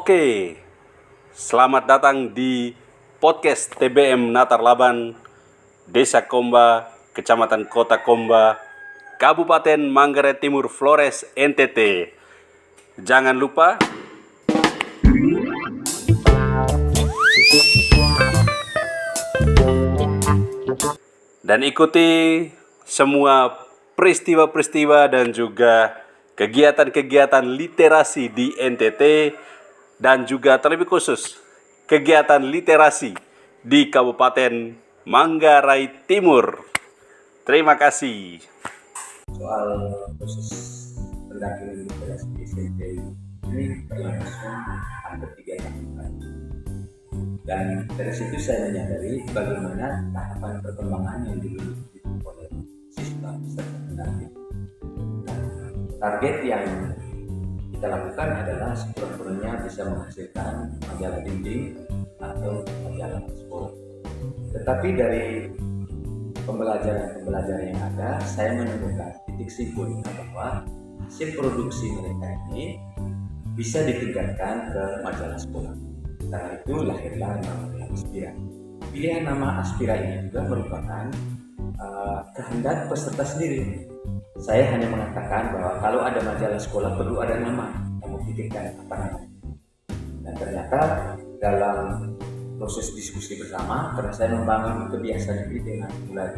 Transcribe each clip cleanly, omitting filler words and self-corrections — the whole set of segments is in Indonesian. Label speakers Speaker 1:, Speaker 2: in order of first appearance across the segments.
Speaker 1: Oke, selamat datang di podcast TBM Natar Laban, Desa Komba, Kecamatan Kota Komba, Kabupaten Manggarai Timur, Flores, NTT. Jangan lupa dan ikuti semua peristiwa-peristiwa dan juga kegiatan-kegiatan literasi di NTT dan juga terlebih khusus kegiatan literasi di Kabupaten Manggarai Timur. Terima kasih.
Speaker 2: Soal proses pendampingan literasi di SMP ini berlangsung hampir 3 tahun. Dan dari situ saya menyadari bagaimana tahapan perkembangan yang dimiliki oleh siswa peserta pendamping. Target yang kita lakukan adalah sekurang-kurangnya bisa menghasilkan majalah dinding atau majalah sekolah. Tetapi dari pembelajaran yang ada, saya menemukan titik simpulnya bahwa hasil produksi mereka ini bisa ditingkatkan ke majalah sekolah. Karena itu lahirlah nama Aspira. Pilihan nama Aspira ini juga merupakan kehendak peserta sendiri. Saya hanya mengatakan bahwa kalau ada majalah sekolah perlu ada nama, kamu pikirkan apa namanya. Dan ternyata dalam proses diskusi bersama, karena saya membangun kebiasaan ini dengan mulai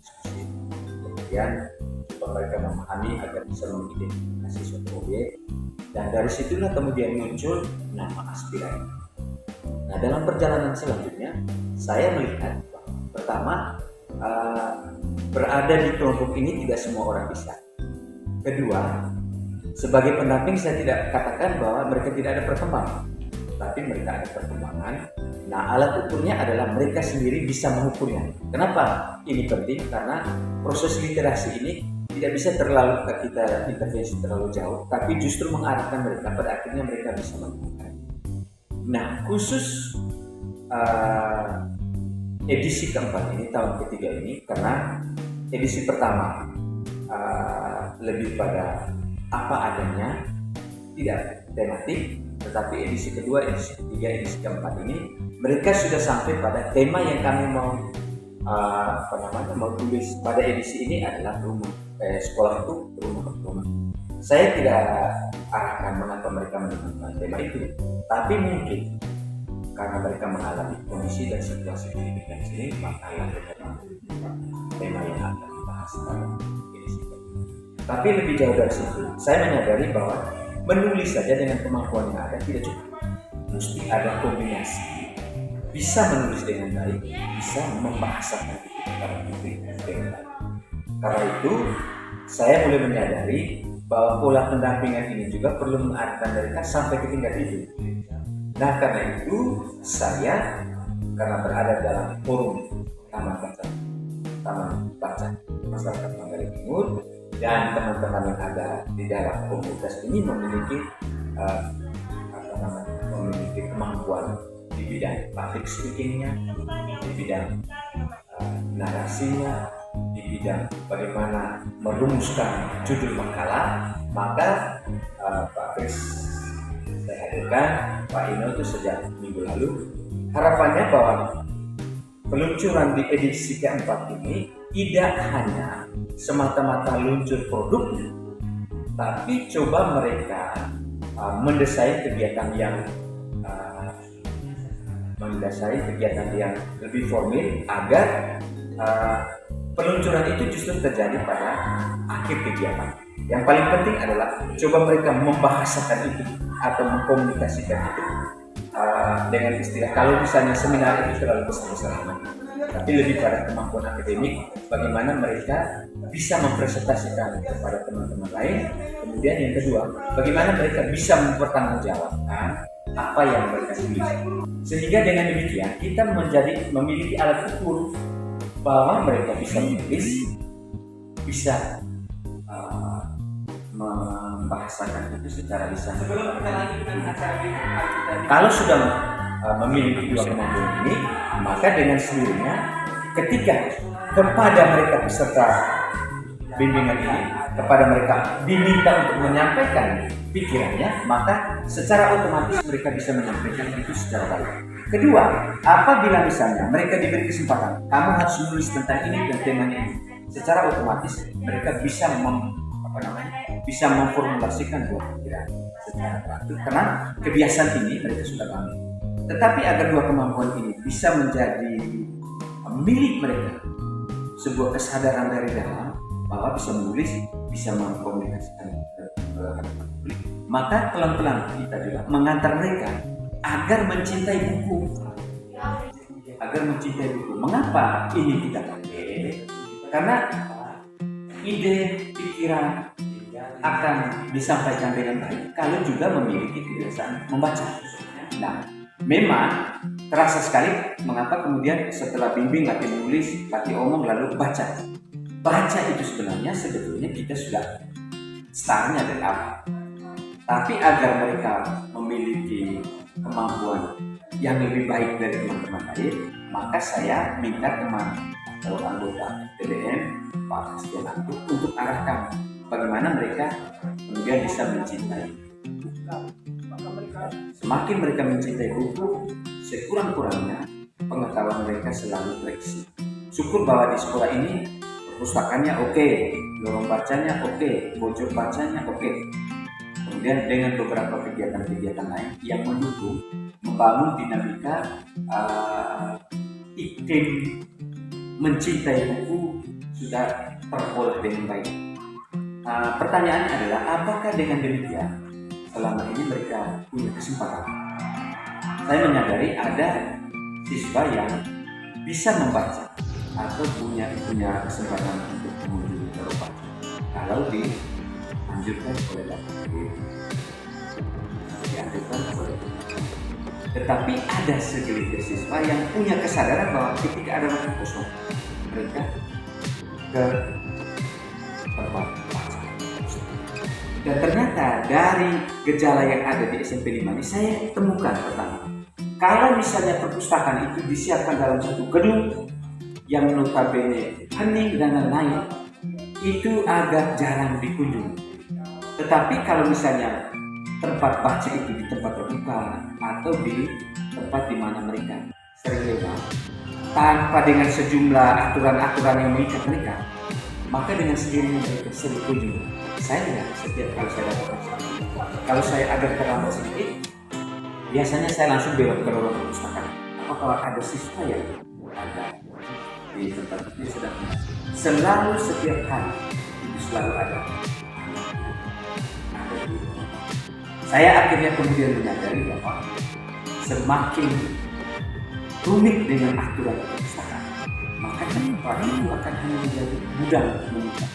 Speaker 2: diskusi, kemudian supaya mereka memahami agar bisa mengidentifikasi suatu objek, dan dari situlah kemudian muncul nama Aspira ini. Nah, dalam perjalanan selanjutnya, saya melihat pertama, berada di kelompok ini tidak semua orang bisa. Kedua, sebagai pendamping saya tidak katakan bahwa mereka tidak ada perkembangan, tapi mereka ada perkembangan. Nah, alat ukurnya adalah mereka sendiri bisa mengukurnya. Kenapa ini penting? Karena proses literasi ini tidak bisa terlalu kita intervensi terlalu jauh, tapi justru mengarahkan mereka pada akhirnya mereka bisa mengukurnya. Nah, khusus edisi keempat ini, tahun ketiga ini, karena edisi pertama lebih pada apa adanya, tidak tematik, tetapi edisi kedua, edisi ketiga, edisi keempat ini mereka sudah sampai pada tema yang kami mau mau tulis pada edisi ini adalah rumah, sekolah itu rumah. Saya tidak arahkan mengapa mereka menemukan tema itu, tapi mungkin karena mereka mengalami kondisi dan situasi pendidikan sini, maka tema yang akan dibahas pada edisi ini. Tapi lebih jauh dari situ, saya menyadari bahwa menulis saja dengan kemampuan yang ada tidak cukup. Mesti ada kombinasi. Bisa menulis dengan baik, bisa membahasakan itu kepada publik dengan baik. Karena itu, saya mulai menyadari bahwa pola pendampingan ini juga perlu mengarahkan mereka sampai ke tingkat itu. Nah, karena itu saya, karena berada dalam forum Taman Baca Masyarakat Manggarai Timur, dan teman-teman yang ada di dalam komunitas ini memiliki memiliki kemampuan di bidang public speakingnya, di bidang narasinya, di bidang bagaimana merumuskan judul makalah, maka Pak Kris saya hadirkan, Pak Ino itu sejak minggu lalu. Harapannya bahwa peluncuran di edisi keempat ini tidak hanya semata-mata luncur produknya, tapi coba mereka mendesain kegiatan yang lebih formil agar peluncuran itu justru terjadi pada akhir kegiatan. Yang paling penting adalah coba mereka membahasakan itu atau mengkomunikasikan itu dengan istilah, kalau misalnya seminar itu terlalu besar-besaran, tapi lebih pada kemampuan akademik, bagaimana mereka bisa mempresentasikan kepada teman-teman lain. Kemudian yang kedua, bagaimana mereka bisa mempertanggungjawabkan apa yang mereka tulis. Sehingga dengan demikian kita memiliki alat ukur bahwa mereka bisa menulis, bisa membahasakan itu secara lisan. Kalau sudah memiliki dua kemampuan ini, maka dengan sendirinya ketika kepada mereka peserta bimbingan ini kepada mereka diminta untuk menyampaikan pikirannya, maka secara otomatis mereka bisa menyampaikan itu secara baik. Kedua, apabila misalnya mereka diberi kesempatan, kamu harus menulis tentang ini dan temanya ini, secara otomatis mereka bisa bisa memformulasikan dua pikiran secara teratur karena kebiasaan ini mereka sudah bangun. Tetapi agar dua kemampuan ini bisa menjadi milik mereka, sebuah kesadaran dari dalam bahwa bisa menulis, bisa mengkomunikasikan ke hadapan publik, maka pelan-pelan kita juga mengantar mereka agar mencintai buku. Mengapa ini kita pakai? Karena ide, pikiran akan disampaikan dengan baik kalau juga memiliki kebiasaan membaca. Nah, memang terasa sekali mengapa kemudian setelah bimbing, latih menulis, latih omong, lalu baca. Baca itu sebetulnya kita sudah startnya dari awal. Tapi agar mereka memiliki kemampuan yang lebih baik dari teman-teman lain, maka saya minta teman atau anggota TBM, Pak Kristian Angkut, untuk arahkan bagaimana mereka kemudian bisa mencintai buku. Semakin mereka mencintai buku, sekurang-kurangnya pengetahuan mereka selalu fleksibel. Syukur bahwa di sekolah ini perpustakaannya oke, lorong bacanya oke, pojok bacanya oke. Kemudian dengan beberapa kegiatan-kegiatan lain yang mendukung membangun dinamika iklim mencintai buku sudah terpola dengan baik. Pertanyaannya adalah apakah dengan demikian selama ini mereka punya kesempatan? Saya menyadari ada siswa yang bisa membaca atau punya kesempatan untuk mengunjungi lorong baca kalau dianjurkan oleh tetapi ada segelintir siswa yang punya kesadaran bahwa ketika ada waktu kosong mereka ke tempat baca. Dan ternyata dari gejala yang ada di SMP 5 ini saya temukan pertama, kalau misalnya perpustakaan itu disiapkan dalam satu gedung yang notabene hening dan lain-lain, itu agak jarang dikunjungi. Tetapi kalau misalnya tempat baca itu di tempat terbuka atau di tempat di mana mereka sering lewat tanpa dengan sejumlah aturan-aturan yang mengikat mereka, maka dengan sendirinya mereka sering kunjungi. Saya lihat setiap kali saya datang, kalau saya agak terlambat sedikit, biasanya saya langsung belok ke lorong perpustakaan. Apakah ada siswa yang ada di tempat itu sedang selalu setiap hari itu selalu ada. Saya akhirnya kemudian menyadari bahwa semakin rumit dengan aturan perpustakaan, maka tempat itu akan hanya menjadi mudah meningkat.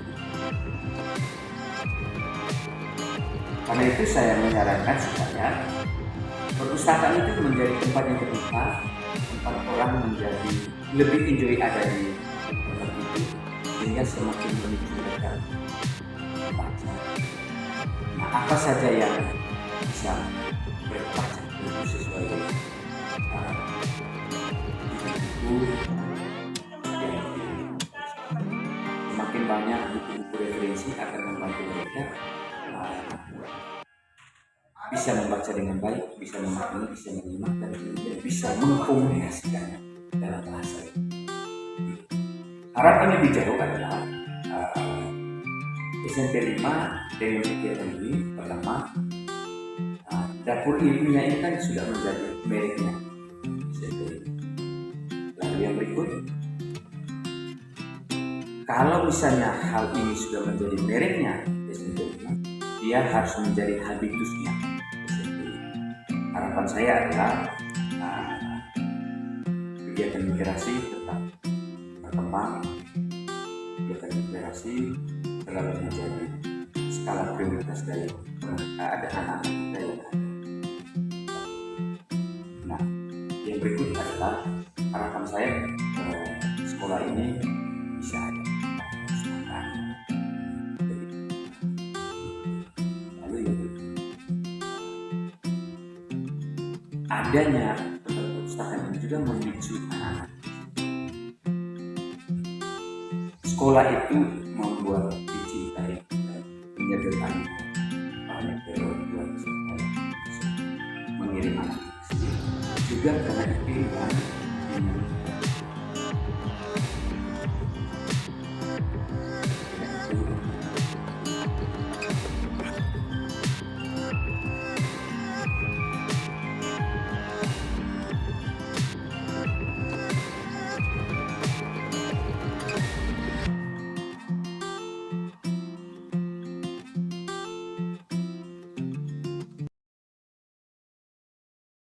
Speaker 2: Karena itu saya menyarankan supaya perpustakaan itu menjadi tempat yang terbuka, tempat orang menjadi lebih enjoy ada di tempat itu, sehingga semakin memicu mereka membaca. Nah, apa saja yang bisa berbaca itu sesuai dengan buku yang semakin banyak buku-buku referensi akan membantu mereka bisa membaca dengan baik, bisa memahami, bisa menyimak dan bisa mengkomunikasikannya dalam bahasa. Harapan yang dijauh adalah SMP 5 dengan kegiatan ini pertama, dapur ilmiah ini kan sudah menjadi mereknya SMP 5. Lalu yang berikut, kalau misalnya hal ini sudah menjadi mereknya SMP 5, dia harus menjadi habitusnya SMP 5. Harapan saya adalah kegiatan literasi tetap berkembang, kegiatan literasi selalu menjadi skala prioritas dari ada anak-anak kita yang ada. Nah, yang berikut adalah harapan saya sekolah ini bisa ada perpustakaan. Lalu yang berikut, adanya tempat perpustakaan ini juga memicu anak-anak. Sekolah itu mau